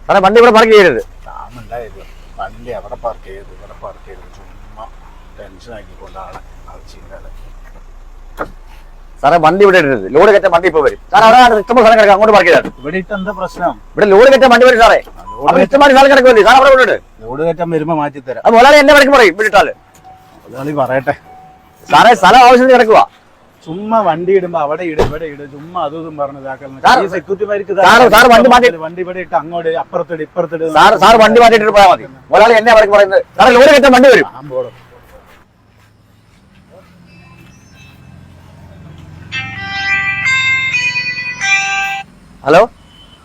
സാറേ വണ്ടി ഇവിടെ പാർക്ക് ചെയ്യരുത്. വണ്ടി അവിടെ പാർക്ക് ചെയ്ത് ഇവിടെ പാർക്ക് ചെയ്ത് ചുമ്മാ ടെൻഷൻ ആക്കിക്കൊണ്ടാണ് അത് ചെയ്യുന്നത്. സാറേ വണ്ടി ഇവിടെ ഇടരുത്. ലോഡ് കയറ്റാൻ വണ്ടി ഇപ്പൊ വരും. സാർ അവിടെ ഇഷ്ടംപോലെ സ്ഥലം കിടക്കാം, അങ്ങോട്ട് പാർക്ക് ചെയ്താൽ. ഇവിടെ ഇട്ട് എന്താ പ്രശ്നം? ഇവിടെ ലോഡ് കയറ്റാൻ വണ്ടി വരും സാറേ. അവിടെ ഇഷ്ടംപോലെ സ്ഥലം കിടക്കുമല്ലേ സാർ, അവിടെ വിട്ടിട്ട്. ലോഡ് കയറ്റാൻ വരുമ്പോ മാറ്റി തരാം. അത് മുതലാളി എന്നെ വരയ്ക്ക് പറയും വിട്ടിട്ടാല്. മുതലാളി പറയട്ടെ. സാറേ സ്ഥലം ആവശ്യത്തിന് കിടക്കുക. ചുമ്മാ വണ്ടി ഇടുമ്പോ അവിടെ ഇട് ഇവിടെ ഇട് ചുമ്മാ അതും പറഞ്ഞു സെക്യൂരിറ്റിമാർക്ക് വണ്ടി ഇവിടെ ഇട്ട് അങ്ങോട്ട് അപ്പുറത്തിട് ഇപ്പുറത്തിട്. സാർ വണ്ടി മാറ്റിട്ട് പോയാൽ മതി. മുതലാളി എന്നെ വരയ്ക്ക് പറയുന്നത്. സാറേ ലോഡ് കയറ്റാൻ വണ്ടി വരും. ഹലോ,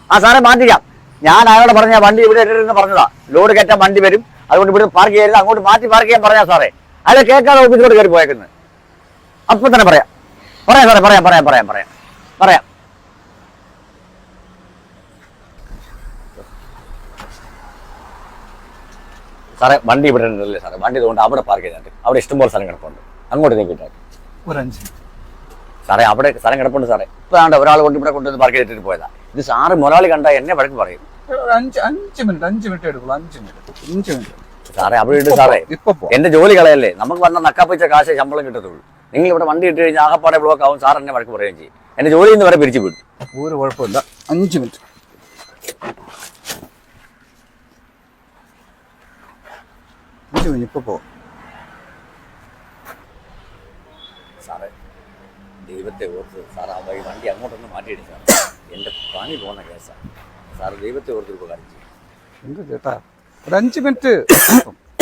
ആ സാറേ മാറ്റിക്കാം. ഞാൻ അയാളോട് പറഞ്ഞ വണ്ടി ഇവിടെ ഇട്ടിരുന്ന് പറഞ്ഞതാ. ലോഡ് കയറ്റാൻ വണ്ടി വരും, അതുകൊണ്ട് ഇവിടെ പാർക്ക് ചെയ്യരുത്, അങ്ങോട്ട് മാറ്റി പാർക്ക് ചെയ്യാൻ പറഞ്ഞാ സാറേ. അയാളെ കേൾക്കാതെ ഓഫീസിലോട്ട് കയറി പോയേക്കുന്നത്. അപ്പൊ തന്നെ പറയാം സാറേ, പറയാം. സാറേ വണ്ടി ഇവിടെ ഉണ്ടല്ലേ സാറേ, വണ്ടി ഇതുകൊണ്ട് അവിടെ പാർക്ക് ചെയ്തിട്ട് അവിടെ ഇഷ്ടംപോലെ സ്ഥലം കിടപ്പുണ്ട്, അങ്ങോട്ട് നീക്കിട്ടാൽ. സാറേ അവിടെ സ്ഥലം കിടപ്പുണ്ട് സാറേ. ഇപ്പൊ വേണ്ട ഒരാൾ കൊണ്ട് ഇവിടെ കൊണ്ടുവന്ന് പാർക്ക് ചെയ്തിട്ട് പോയതാ. ഇത് സാറ് മുതലാളി കണ്ട എന്നെ വഴക്ക് പറയും. 5 മിനിറ്റ് എടുക്കുള്ളൂ. 5 മിനിറ്റ് സാറേ അവിടെ ഇട്ട് സാറേ. എന്റെ ജോലി കളയല്ലേ, നമുക്ക് വന്ന നക്കാപ്പിച്ച കാശ് ശമ്പളം കിട്ടത്തുള്ളൂ. നിങ്ങൾ ഇവിടെ വണ്ടി ഇട്ട് കഴിഞ്ഞാൽ ആകപ്പാടെ ബ്ലോക്ക് ആവും. സാർ എന്നെ വഴക്ക് പറയുകയും ചെയ്യും. എന്റെ ജോലിയിൽ നിന്ന് വരെ പിരിച്ചു വിടും. ഒരു കുഴപ്പമില്ല. 5 മിനിറ്റ് ഇപ്പൊ പോകും. സാറേ ദൈവത്തെ ഓർത്ത് സാർ ആ വണ്ടി അങ്ങോട്ടൊന്ന് മാറ്റിയിടും സാർ. എന്റെ പണി പോകുന്ന കേസാണ് സാർ. ദൈവത്തെ ഓർത്ത് ഉപകാരം ചെയ്യും. എന്ത് ചേട്ടാ, ഒരു 5 മിനിറ്റ്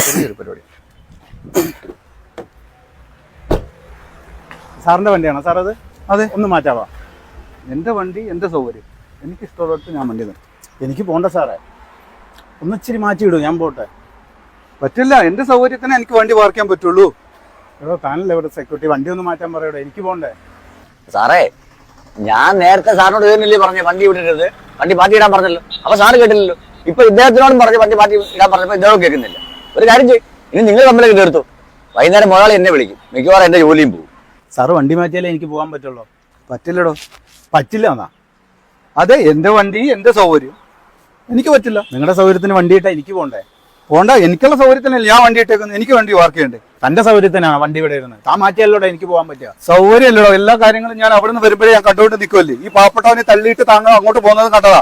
ചെറിയൊരു പരിപാടി. സാറിന്റെ വണ്ടിയാണോ സാർ അത്? അതെ, ഒന്ന് മാറ്റാവാ. എൻ്റെ വണ്ടി എൻ്റെ സൗകര്യം, എനിക്ക് ഇഷ്ടമുള്ളിടത്ത് ഞാൻ വണ്ടി നിർത്തും. എനിക്ക് പോകണ്ട സാറേ, ഒന്ന് ഇച്ചിരി മാറ്റിയിടും, ഞാൻ പോട്ടെ. പറ്റില്ല, എൻ്റെ സൗകര്യത്തിന് എനിക്ക് വണ്ടി പാർക്ക് ചെയ്യാൻ പറ്റുള്ളൂ. എടോ താനല്ലേ ഇവിടെ സെക്യൂരിറ്റി, വണ്ടി ഒന്ന് മാറ്റാൻ പറയടോ, എനിക്ക് പോകണ്ടേ. സാറേ ഞാൻ നേരത്തെ സാറിനോട് ഇതല്ലേ പറഞ്ഞു വണ്ടി വിട്ടിരുന്നത്, വണ്ടി മാറ്റി ഇടാൻ പറഞ്ഞല്ലോ. അപ്പൊ സാറ് കേട്ടില്ലല്ലോ. ഇപ്പൊ ഇദ്ദേഹത്തിനോടും പറഞ്ഞ് വണ്ടി മാറ്റി ഇടാൻ പറഞ്ഞപ്പോ ഇദ്ദേഹം കേൾക്കുന്നില്ല. ഒരു കാര്യം ചെയ്യും, ഇനി നിങ്ങൾ കമ്പനിക്ക് തീർത്തു. വൈകുന്നേരം മുതലാളി എന്നെ വിളിക്കും, മിക്കവാറും എന്റെ ജോലിയും പോകും. സാറ് വണ്ടി മാറ്റിയാലേ എനിക്ക് പോകാൻ പറ്റുള്ളൂ. പറ്റില്ലടോ, പറ്റില്ല എന്നാ. അതെ, എൻ്റെ വണ്ടി എൻ്റെ സൗകര്യം, എനിക്ക് പറ്റില്ല. നിങ്ങളുടെ സൗകര്യത്തിന് വണ്ടി ഇട്ടാൽ എനിക്ക് പോകണ്ടേ? പോണ്ട, എനിക്കുള്ള സൗകര്യത്തിനല്ല ഞാൻ വണ്ടി ഇട്ടേക്കുന്നത്. എനിക്ക് വണ്ടി വർക്ക് ചെയ്യണ്ടേ? തന്റെ സൗകര്യത്തിനാണ് വണ്ടി ഇവിടെ ഇരുന്നത്. താൻ മാറ്റിയല്ലോടെ എനിക്ക് പോകാൻ പറ്റുക. സൗകര്യമല്ലടോ, എല്ലാ കാര്യങ്ങളും ഞാൻ അവിടെ നിന്ന് വരുമ്പോഴേ ഞാൻ കണ്ടുകൊണ്ട് നിൽക്കുമല്ലേ. ഈ പാവപ്പെട്ടവനെ തള്ളിയിട്ട് താങ്കൾ അങ്ങോട്ട് പോകുന്നത് കണ്ടതാ.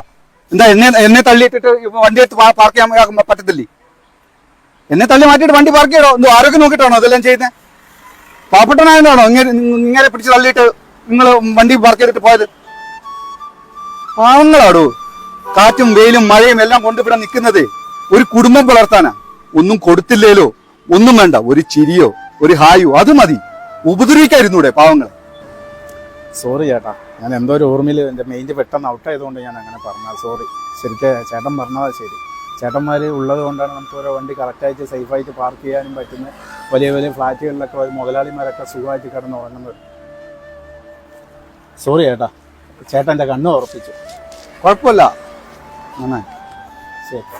എന്താ എന്നെ തള്ളിയിട്ടിട്ട് വണ്ടി എടുത്ത് പാർക്ക് ചെയ്യാൻ പറ്റത്തില്ലേ? എന്നെ തള്ളി മാറ്റിയിട്ട് വണ്ടി പാർക്ക് ചെയ്യണോ? എന്തോ ആരോഗ്യം നോക്കിയിട്ടാണോ അതെല്ലാം ചെയ്യുന്നത്? പാവപ്പെട്ടവനായതാണോ ഇങ്ങനെ പിടിച്ച് തള്ളിയിട്ട് നിങ്ങൾ വണ്ടി പാർക്ക് ചെയ്തിട്ട് പോയത്? പാവങ്ങളാടോ, കാറ്റും വെയിലും മഴയും എല്ലാം കൊണ്ടിവിടെ നിൽക്കുന്നത് ഒരു കുടുംബം പുലർത്താനാ. ഒന്നും കൊടുത്തില്ലേലോ, ഒന്നും വേണ്ട, ഒരു ചിരിയോ ഒരു ഹായോ അത് മതി. ഉപദ്രവിക്കായിരുന്നൂടെ പാവങ്ങൾ. സോറി ചേട്ടാ, ഞാൻ എന്തോ ഒരു ഓർമ്മയിൽ എൻ്റെ മെയിൻ്റെ പെട്ടെന്ന് ഔട്ടായതുകൊണ്ട് ഞാൻ അങ്ങനെ പറഞ്ഞത്. സോറി. ശരിക്കും ചേട്ടൻ പറഞ്ഞതാ ശരി. ചേട്ടന്മാർ ഉള്ളത് കൊണ്ടാണ് നമുക്ക് ഓരോ വണ്ടി കറക്റ്റായിട്ട് സേഫായിട്ട് പാർക്ക് ചെയ്യാനും പറ്റുന്നത്. വലിയ വലിയ ഫ്ലാറ്റുകളിലൊക്കെ മുതലാളിമാരൊക്കെ സുഖമായിട്ട് കിടന്ന് ഉറങ്ങുന്നത്. സോറി ചേട്ടാ, ചേട്ടൻ എൻ്റെ കണ്ണ് ഉറപ്പിച്ചു. കുഴപ്പമില്ല. നന്നായി, ശരി.